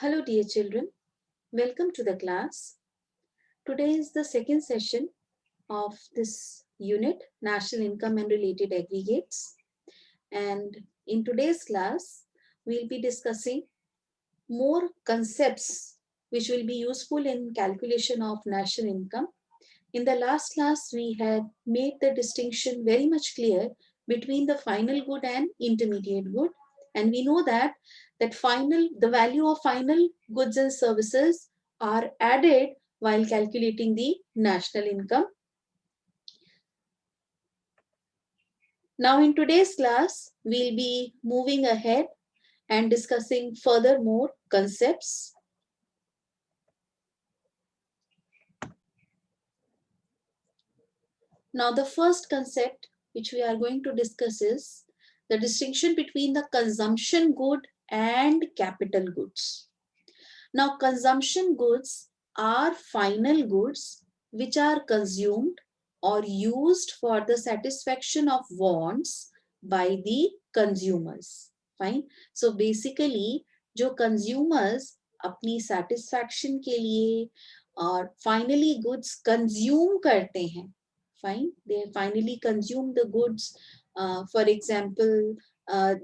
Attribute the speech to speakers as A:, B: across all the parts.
A: Hello dear children, welcome to the class. Today is the second session of this unit, National Income and Related Aggregates. And in today's class, we'll be discussing more concepts which will be useful in calculation of national income. In the last class, we had made the distinction very much clear between the final good and intermediate good. And we know that the value of final goods and services are added while calculating the national income. Now in today's class, we'll be moving ahead and discussing further more concepts. Now the first concept which we are going to discuss is the distinction between the consumption good and capital goods. Now consumption goods are final goods which are consumed or used for the satisfaction of wants by the consumers. Fine. So basically जो consumers अपनी satisfaction के लिए और finally goods consume करते हैं. Fine. They finally consume the goods. For example,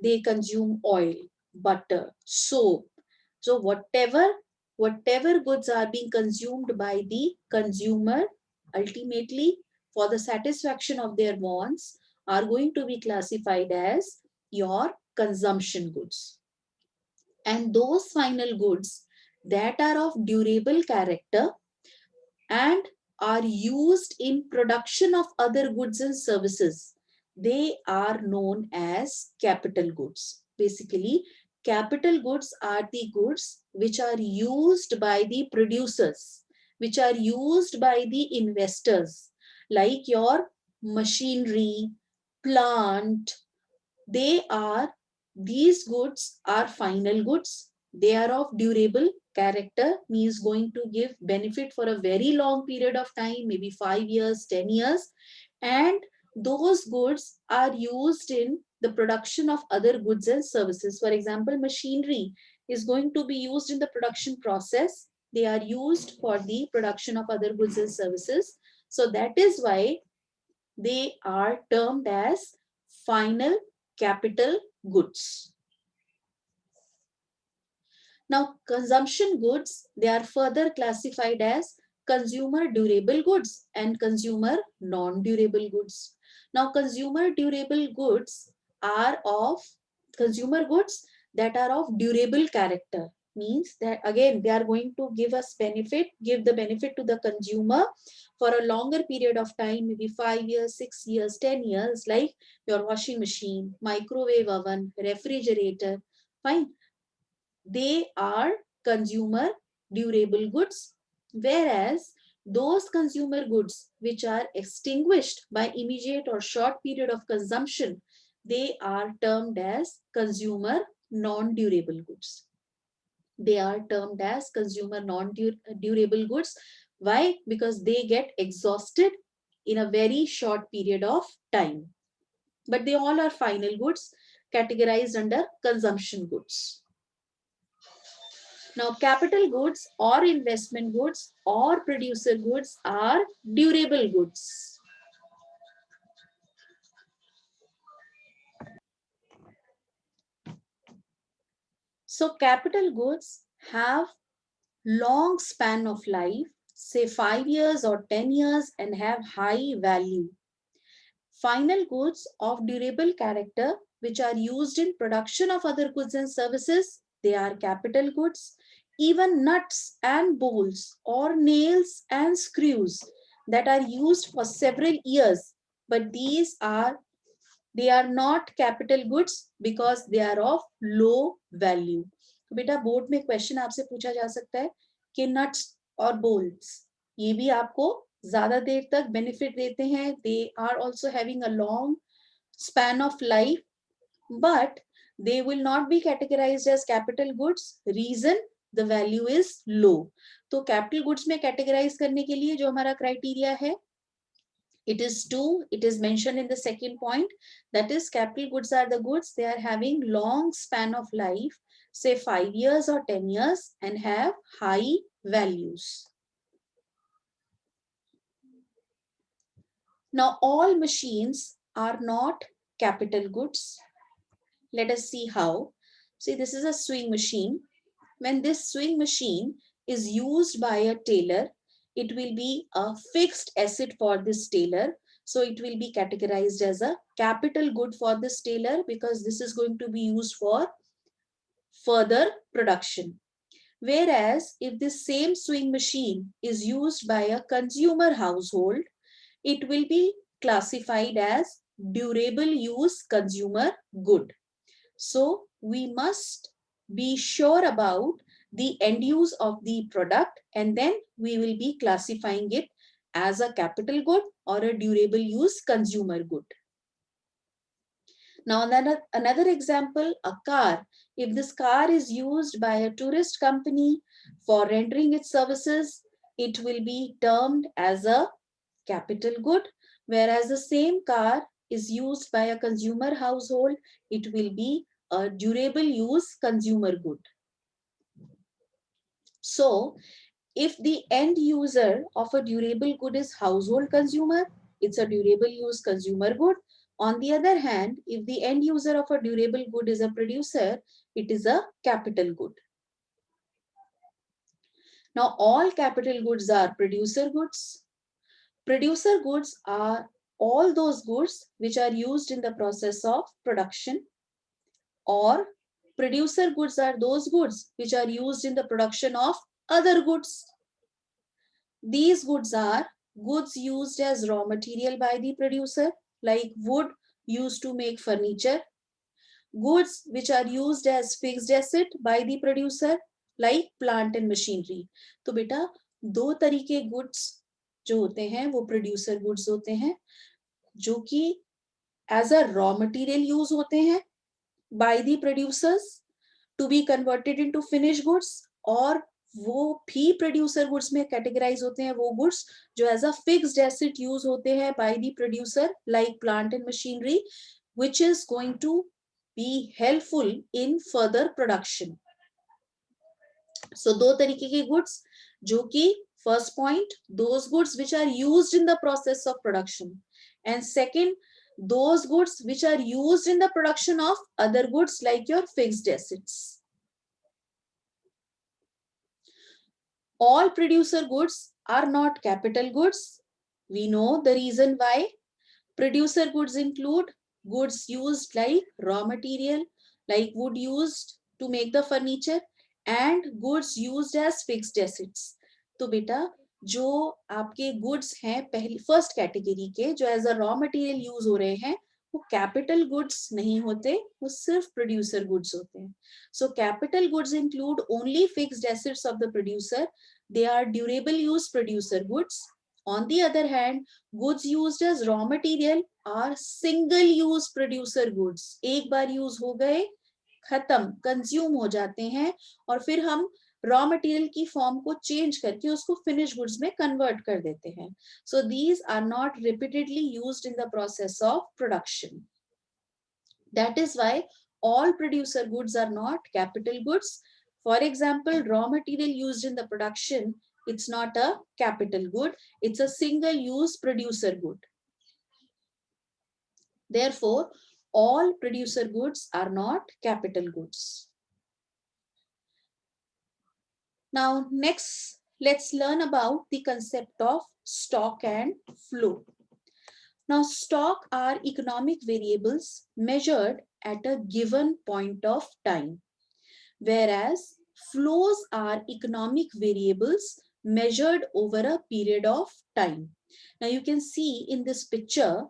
A: they consume oil, butter, soap. So whatever goods are being consumed by the consumer, ultimately for the satisfaction of their wants, are going to be classified as your consumption goods. And those final goods that are of durable character and are used in production of other goods and services, they are known as capital goods. Basically, capital goods are the goods which are used by the producers, which are used by the investors, like your machinery, plant. These goods are final goods. They are of durable character, means going to give benefit for a very long period of time, maybe 5 years, 10 years. And those goods are used in the production of other goods and services. For example, machinery is going to be used in the production process. They are used for the production of other goods and services. So that is why they are termed as final capital goods. Now, consumption goods, they are further classified as consumer durable goods and consumer non-durable goods. Now, consumer durable goods are of consumer goods that are of durable character. Means that again, they are going to give us benefit, give the benefit to the consumer for a longer period of time, maybe 5 years, 6 years, 10 years, like your washing machine, microwave oven, refrigerator. Fine. They are consumer durable goods, whereas those consumer goods which are extinguished by immediate or short period of consumption, they are termed as consumer non-durable goods. They are termed as consumer non-durable goods. Why? Because they get exhausted in a very short period of time. But they all are final goods categorized under consumption goods. Now, capital goods or investment goods or producer goods are durable goods. So, capital goods have long span of life, say 5 years or 10 years, and have high value. Final goods of durable character, which are used in production of other goods and services, they are capital goods. Even nuts and bolts or nails and screws that are used for several years, but they are not capital goods because they are of low value. बेटा board में question आपसे पूछा जा सकता है कि nuts और bolts ये भी आपको ज्यादा देर तक बेनिफिट देते हैं. They are also having a long span of life, but they will not be categorized as capital goods. Reason, the value is low. तो capital goods में categorize करने के लिए जो हमारा criteria है, It is two, it is mentioned in the second point, that is capital goods are the goods, they are having long span of life, say 5 years or 10 years, and have high values. Now all machines are not capital goods. Let us see how. See, this is a sewing machine. When this sewing machine is used by a tailor, it will be a fixed asset for this tailor. So it will be categorized as a capital good for this tailor because this is going to be used for further production. Whereas if this same sewing machine is used by a consumer household, it will be classified as durable use consumer good. So we must be sure about the end use of the product, and then we will be classifying it as a capital good or a durable use consumer good. Now another example, a car. If this car is used by a tourist company for rendering its services, it will be termed as a capital good, whereas the same car is used by a consumer household, it will be a durable use consumer good. So if the end user of a durable good is household consumer, it's a durable use consumer good. On the other hand, if the end user of a durable good is a producer, it is a capital good. Now all capital goods are producer goods. Producer goods are all those goods which are used in the process of production, or producer goods are those goods which are used in the production of other goods. These goods are goods used as raw material by the producer, like wood used to make furniture, goods which are used as fixed asset by the producer, like plant and machinery. तो बेटा दो तरीके goods जो होते हैं वो producer goods होते हैं, जो कि as a raw material use होते हैं by the producers to be converted into finished goods, और वो भी प्रोड्यूसर गुड्स में कैटेगराइज होते हैं वो गुड्स जो as a fixed asset use होते हैं by the producer, like plant and machinery, which is going to be helpful in further production. So दो तरीके के गुड्स, जो कि first point those goods which are used in the process of production, and second those goods which are used in the production of other goods like your fixed assets. All producer goods are not capital goods. We know the reason why. Producer goods include goods used like raw material, like wood used to make the furniture, and goods used as fixed assets. तो बेटा जो आपके goods हैं पहली first category के जो as a raw material use हो रहे हैं वो कैपिटल गुड्स नहीं होते, वो सिर्फ प्रोड्यूसर गुड्स होते हैं. So capital goods include only fixed assets of the producer, they are durable use producer goods. On the other hand, goods used as raw material are single use producer goods. एक बार use हो गए, खत्म, consume हो जाते हैं, और फिर हम रॉ मटेरियल की फॉर्म को चेंज करके उसको फिनिश गुड्स में कन्वर्ट कर देते हैं. So these are not repeatedly used in the process of production. That is why all producer goods are not capital goods. For example, raw material used in the production, it's not a capital good, it's a single use producer good. Therefore, all producer goods are not capital goods. Now, next, let's learn about the concept of stock and flow. Now, stock are economic variables measured at a given point of time, whereas flows are economic variables measured over a period of time. Now, you can see in this picture,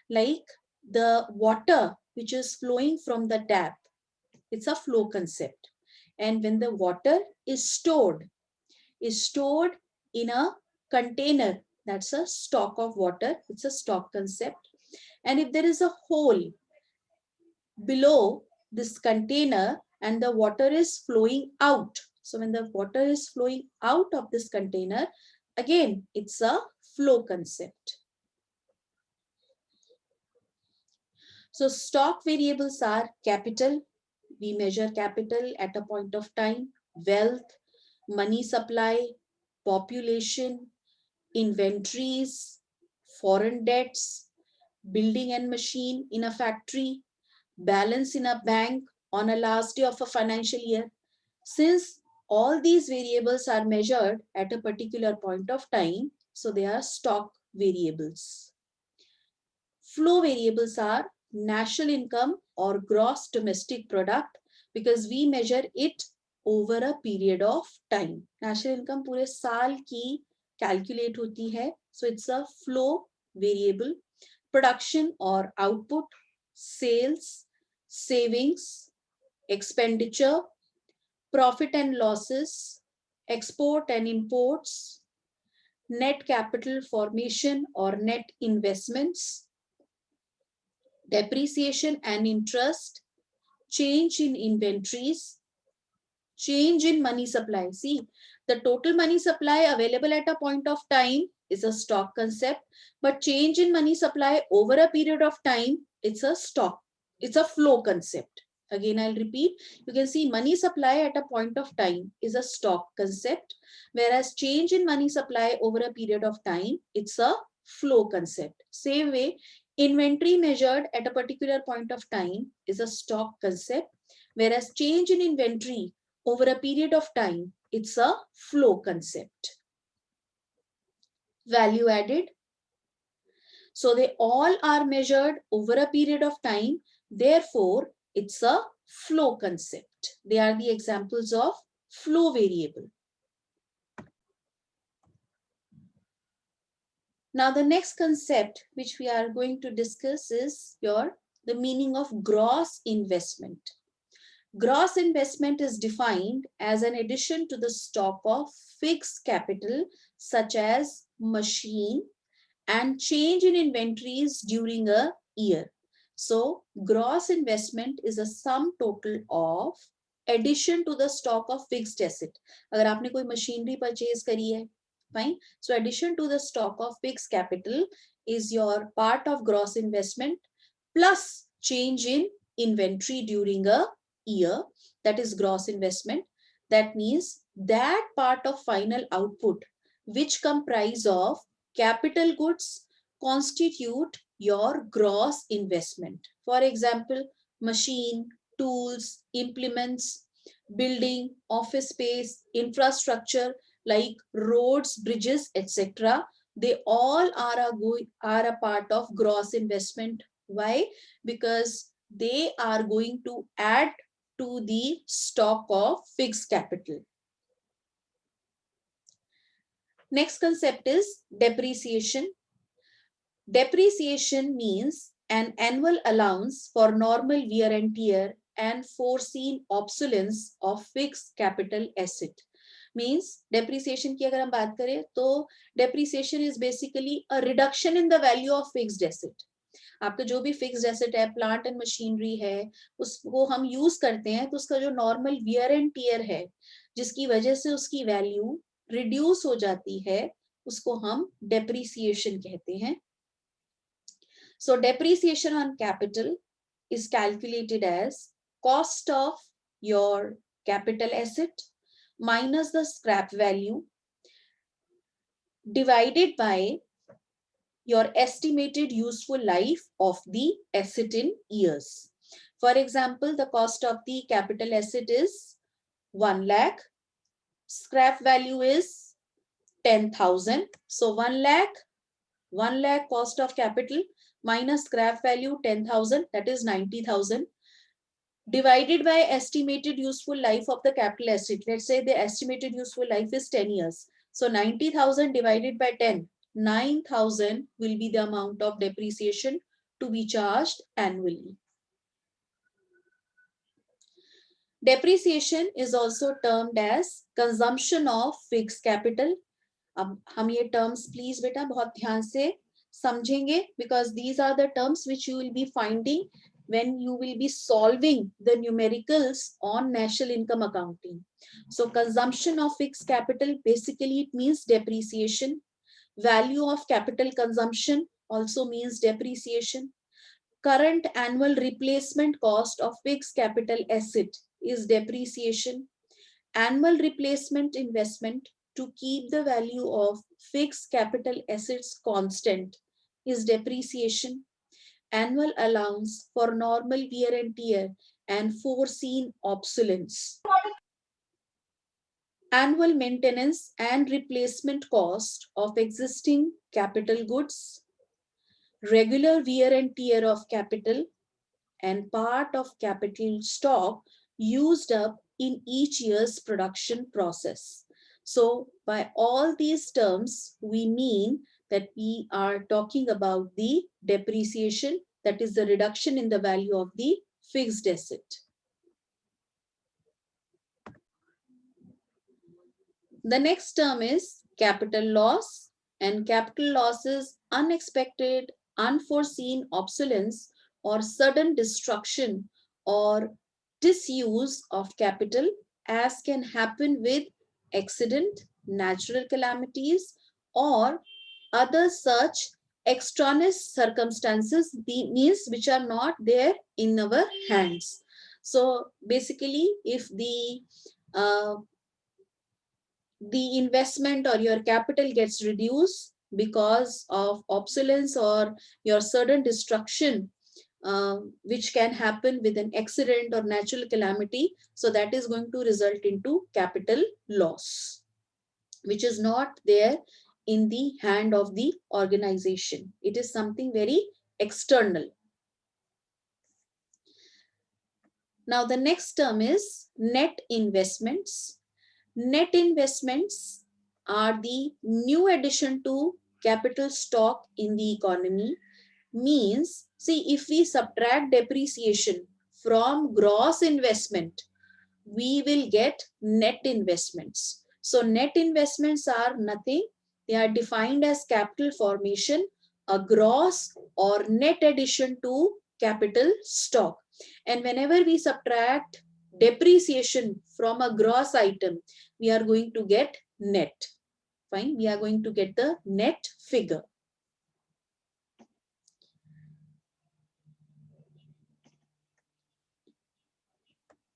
A: like the water which is flowing from the tap, it's a flow concept. And when the water is stored in a container, that's a stock of water, it's a stock concept. And if there is a hole below this container and the water is flowing out, so when the water is flowing out of this container, again it's a flow concept. So stock variables are capital. We measure capital at a point of time, wealth, money supply, population, inventories, foreign debts, building and machine in a factory, balance in a bank on a last day of a financial year. Since all these variables are measured at a particular point of time, so they are stock variables. Flow variables are national income or gross domestic product because we measure it over a period of time. National income पूरे साल की calculate होती है. So it's a flow variable. Production or output, sales, savings, expenditure, profit and losses, export and imports, net capital formation or net investments, depreciation and interest, change in inventories, change in money supply. See, the total money supply available at a point of time is a stock concept, but change in money supply over a period of time, it's a flow concept. Again, I'll repeat, you can see money supply at a point of time is a stock concept, whereas change in money supply over a period of time, it's a flow concept. Same way, inventory measured at a particular point of time is a stock concept, whereas change in inventory over a period of time, it's a flow concept. Value added. So they all are measured over a period of time. Therefore, it's a flow concept. They are the examples of flow variable. Now, the next concept which we are going to discuss is the meaning of gross investment. Gross investment is defined as an addition to the stock of fixed capital such as machine and change in inventories during a year. So gross investment is a sum total of addition to the stock of fixed asset. अगर आपने कोई machinery purchase करी है, fine. So addition to the stock of fixed capital is your part of gross investment plus change in inventory during a year, that is gross investment. That means that part of final output which comprise of capital goods constitute your gross investment. For example, machine, tools, implements, building, office space, infrastructure like roads, bridges, etc. They all are a part of gross investment. Why? Because they are going to add to the stock of fixed capital. Next concept is depreciation. Depreciation means an annual allowance for normal wear and tear and foreseen obsolescence of fixed capital asset. Means depreciation की अगर हम बात करें तो depreciation is basically a reduction in the value of fixed asset. आपका जो भी fixed asset है, प्लांट एंड मशीनरी है, उसको हम यूज करते हैं तो उसका जो नॉर्मल वियर एंड टियर है जिसकी वजह से उसकी वैल्यू रिड्यूस हो जाती है, उसको हम डेप्रिसिएशन कहते हैं. So depreciation on capital is calculated as cost of your capital asset minus the scrap value divided by your estimated useful life of the asset in years. For example, the cost of the capital asset is 1 lakh. Scrap value is 10,000. So 1 lakh cost of capital minus scrap value 10,000, that is 90,000, divided by estimated useful life of the capital asset. Let's say the estimated useful life is 10 years. So 90,000 divided by 10, 9,000 will be the amount of depreciation to be charged annually. Depreciation is also termed as consumption of fixed capital. अब हम ये terms please बेटा बहुत ध्यान से समझेंगे because these are the terms which you will be finding when you will be solving the numericals on national income accounting. So consumption of fixed capital, basically it means depreciation. Value of capital consumption also means depreciation. current annual replacement cost of fixed capital asset is depreciation. Annual replacement investment to keep the value of fixed capital assets constant is depreciation. Annual allowance for normal wear and tear and foreseen obsolescence. Annual maintenance and replacement cost of existing capital goods, regular wear and tear of capital, and part of capital stock used up in each year's production process. So by all these terms, we mean that we are talking about the depreciation, that is the reduction in the value of the fixed asset. The next term is capital loss, and capital loss is unexpected, unforeseen obsolescence or sudden destruction or disuse of capital, as can happen with accident, natural calamities, or other such extraneous circumstances, means which are not there in our hands. So basically, if the investment or your capital gets reduced because of obsolescence or your sudden destruction, which can happen with an accident or natural calamity. So that is going to result into capital loss, which is not there in the hand of the organization. It is something very external. Now the next term is net investments. Net investments are the new addition to capital stock in the economy. Means, see, if we subtract depreciation from gross investment, we will get net investments. So net investments are nothing. They are defined as capital formation, a gross or net addition to capital stock. And whenever we subtract depreciation from a gross item, we are going to get net. Fine, we are going to get the net figure.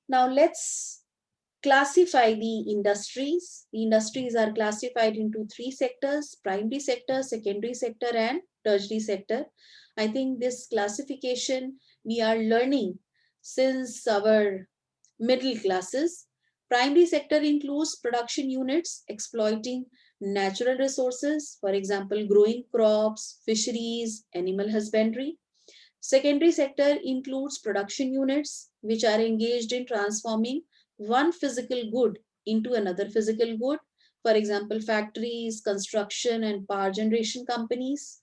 A: Now let's classify the industries. The industries are classified into three sectors: primary sector, secondary sector, and tertiary sector. I think this classification we are learning since our middle classes. Primary sector includes production units exploiting natural resources, for example, growing crops, fisheries, animal husbandry. Secondary sector includes production units which are engaged in transforming one physical good into another physical good. For example, factories, construction, and power generation companies.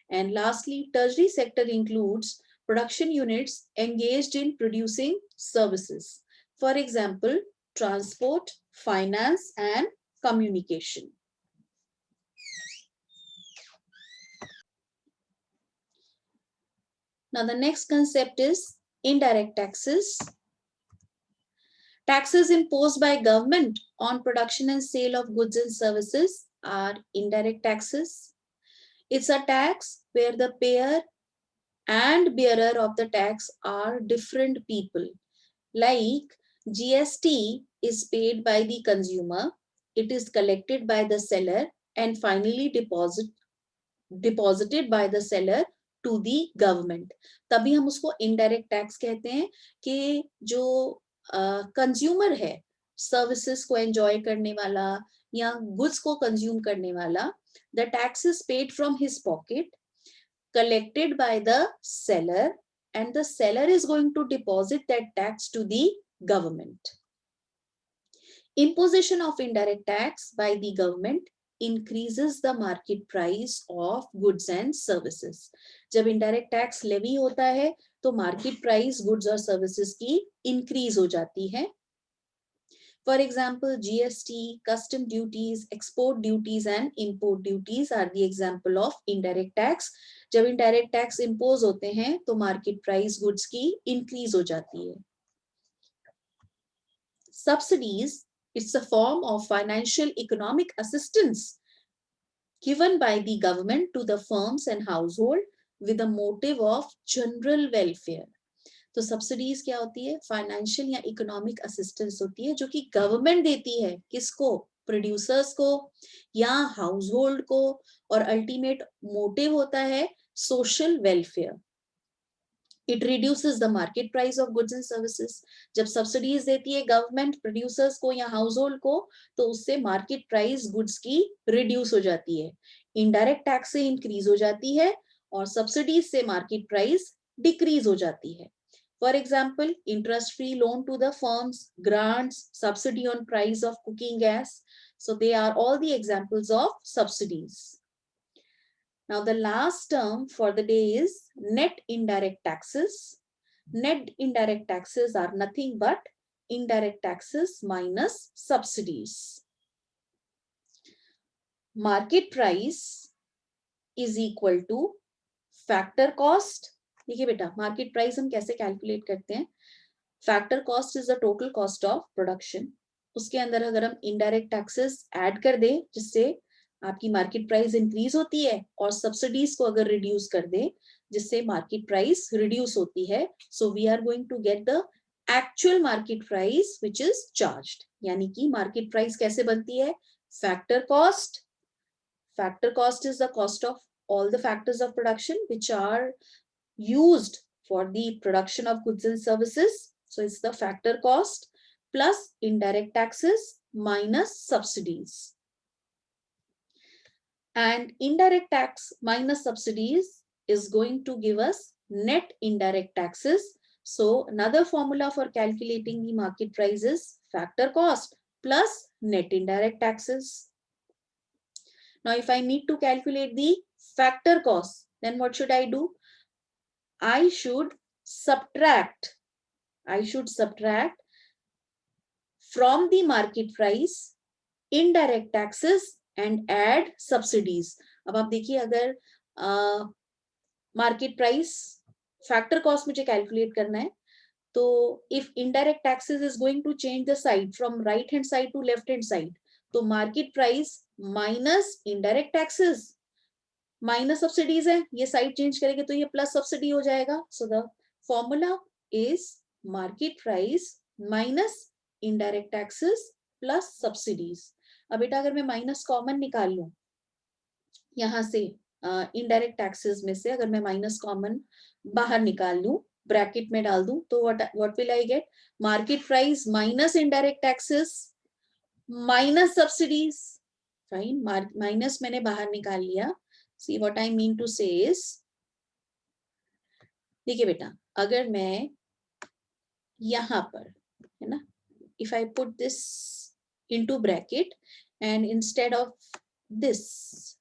A: And lastly, tertiary sector includes production units engaged in producing services. For example, transport, finance, and communication. Now, the next concept is indirect taxes. Taxes imposed by government on production and sale of goods and services are indirect taxes. It's a tax where the payer and bearer of the tax are different people. Like GST is paid by the consumer, it is collected by the seller, and finally deposited by the seller to the government. तभी हम उसको indirect tax कहते हैं कि जो consumer है, services को enjoy करने वाला या गुड्स को कंज्यूम करने वाला, the tax is paid from his pocket, collected by the seller, and the seller is going to deposit that tax to the government. Imposition of indirect tax by the government increases the market price of goods and services. जब indirect tax levy होता है तो market price goods और services की increase हो जाती है. For example, GST, custom duties, export duties, and import duties are the example of indirect tax. जब indirect tax impose होते हैं तो market price goods की increase हो जाती है. Subsidies, it's a form of financial economic assistance given by the government to the firms and household with a motive of general welfare. तो subsidies क्या होती है? फाइनेंशियल या इकोनॉमिक असिस्टेंस होती है जो कि गवर्नमेंट देती है, किसको? प्रोड्यूसर्स को या हाउस होल्ड को, और अल्टीमेट मोटिव होता है social welfare. It reduces the market price of goods and services. जब सब्सिडीज देती है गवर्नमेंट प्रोड्यूसर्स को या हाउस होल्ड को, तो उससे मार्केट प्राइस गुड्स की रिड्यूस हो जाती है. इनडायरेक्ट टैक्स से इंक्रीज हो जाती है और सब्सिडीज से मार्केट प्राइस डिक्रीज हो जाती है. For example, interest-free loan to the firms, grants, subsidy on price of cooking gas. So they are all the examples of subsidies. Now the last term for the day is net indirect taxes. Net indirect taxes are nothing but indirect taxes minus subsidies. Market price is equal to factor cost. देखिए बेटा, market price हम कैसे calculate करते हैं? Factor cost is the total cost of production. उसके अंदर अगर हम इनडायरेक्ट टैक्सेस ऐड कर दें जिससे आपकी मार्केट प्राइस इंक्रीज होती है, और सब्सिडीज को अगर रिड्यूस कर दें जिससे मार्केट प्राइस रिड्यूस होती है, so we are going to get the actual market price which is charged. यानी कि मार्केट प्राइस कैसे बनती है? Factor cost. Factor cost is the cost of all the factors of production which are used for the production of goods and services. So it's the factor cost plus indirect taxes minus subsidies. And indirect tax minus subsidies is going to give us net indirect taxes. So another formula for calculating the market price is factor cost plus net indirect taxes. Now, if I need to calculate the factor cost, then what should I do? I should subtract from the market price indirect taxes and add subsidies. अब आप देखिए, अगर market price factor cost मुझे कैलकुलेट करना है, तो if indirect taxes is going to change the side from right hand side to left hand side, तो market price minus indirect taxes minus subsidies है, ये साइड चेंज करेंगे तो ये प्लस सब्सिडी हो जाएगा. So the formula is market price minus indirect taxes plus subsidies. अब बेटा अगर मैं माइनस कॉमन निकाल लूं यहां से, इनडायरेक्ट टैक्सेस में से अगर मैं माइनस कॉमन बाहर निकाल लूं, ब्रैकेट में डाल दूं, तो what will I get? Market price minus indirect taxes minus subsidies. Fine, minus मैंने बाहर निकाल लिया. See what I mean to say is, देखिए बेटा, अगर मैं यहां पर, है ना, if I put this into bracket and instead of this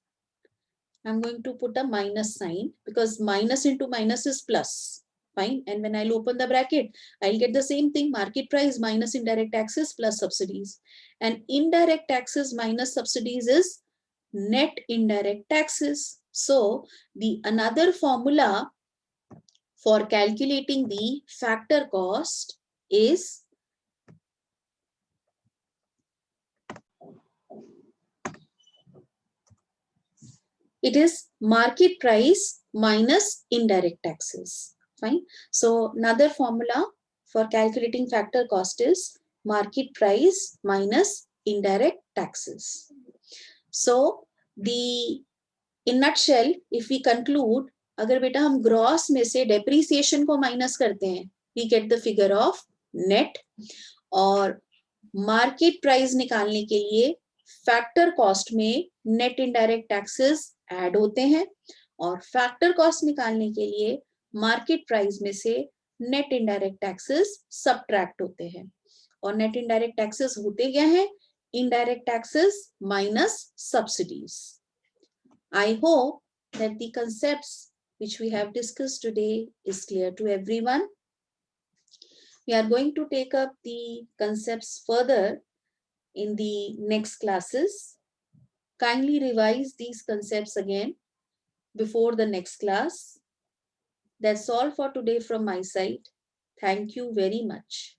A: I'm going to put a minus sign, because minus into minus is plus. Fine. And when I'll open the bracket, I'll get the same thing, market price minus indirect taxes plus subsidies. And indirect taxes minus subsidies is net indirect taxes. So the another formula for calculating the factor cost is it is market price minus indirect taxes. Fine. So another formula for calculating factor cost is market price minus indirect taxes. So the in nutshell, if we conclude, अगर बेटा हम gross में से depreciation को minus करते हैं, we get the figure of net. और market price निकालने के लिए फैक्टर कॉस्ट में नेट इनडायरेक्ट टैक्सेस ऐड होते हैं, और फैक्टर कॉस्ट निकालने के लिए मार्केट प्राइस में से नेट इनडायरेक्ट टैक्सेस सबट्रैक्ट होते हैं. और नेट इनडायरेक्ट टैक्सेस होते क्या हैं? Indirect taxes minus subsidies. I hope that the concepts which we have discussed today is clear to everyone. We are going to take up the concepts further in the next classes. Kindly revise these concepts again before the next class. That's all for today from my side. Thank you very much.